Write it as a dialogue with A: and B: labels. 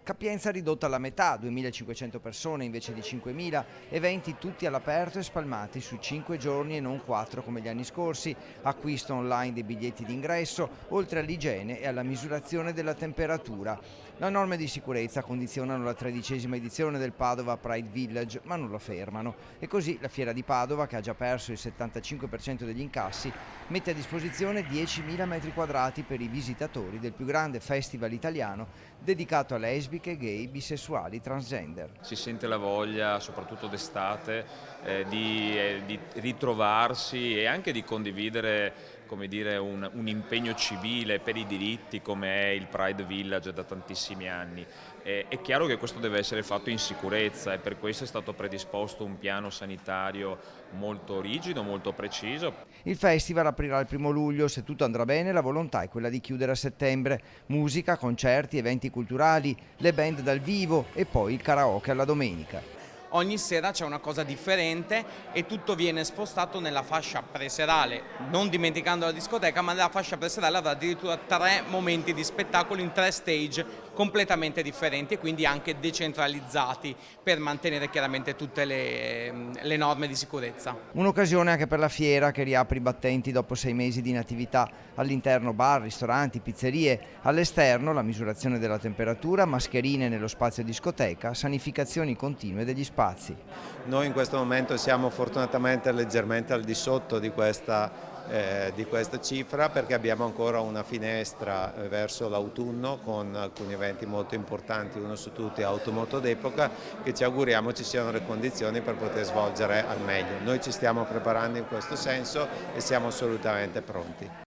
A: Capienza ridotta alla metà, 2.500 persone invece di 5.000, eventi tutti all'aperto e spalmati su 5 giorni e non 4 come gli anni scorsi, acquisto online dei biglietti d'ingresso, oltre all'igiene e alla misurazione della temperatura. Le norme di sicurezza condizionano la 13ª edizione del Padova Pride Village, ma non lo fermano. E così la Fiera di Padova, che ha già perso il 75% degli incassi, mette a disposizione 10.000 metri quadrati per i visitatori del più grande festival italiano dedicato a lesbiche, gay, bisessuali, transgender.
B: Si sente la voglia, soprattutto d'estate, di ritrovarsi e anche di condividere, come dire, un impegno civile per i diritti come è il Pride Village da tantissimi anni. È chiaro che questo deve essere fatto in sicurezza e per questo è stato predisposto un piano sanitario molto rigido, molto preciso.
A: Il festival aprirà il 1° luglio, se tutto andrà bene la volontà è quella di chiudere a settembre. Musica, concerti, eventi culturali, le band dal vivo e poi il karaoke alla domenica.
C: Ogni sera c'è una cosa differente e tutto viene spostato nella fascia preserale, non dimenticando la discoteca, ma nella fascia preserale avrà addirittura 3 momenti di spettacolo in 3 stage completamente differenti e quindi anche decentralizzati per mantenere chiaramente tutte le norme di sicurezza.
A: Un'occasione anche per la fiera che riapre i battenti dopo 6 mesi di inattività. All'interno bar, ristoranti, pizzerie, all'esterno la misurazione della temperatura, mascherine nello spazio discoteca, sanificazioni continue degli spazi.
D: Noi in questo momento siamo fortunatamente leggermente al di sotto di questa cifra perché abbiamo ancora una finestra verso l'autunno con alcuni eventi molto importanti, uno su tutti Automoto d'Epoca, che ci auguriamo ci siano le condizioni per poter svolgere al meglio. Noi ci stiamo preparando in questo senso e siamo assolutamente pronti.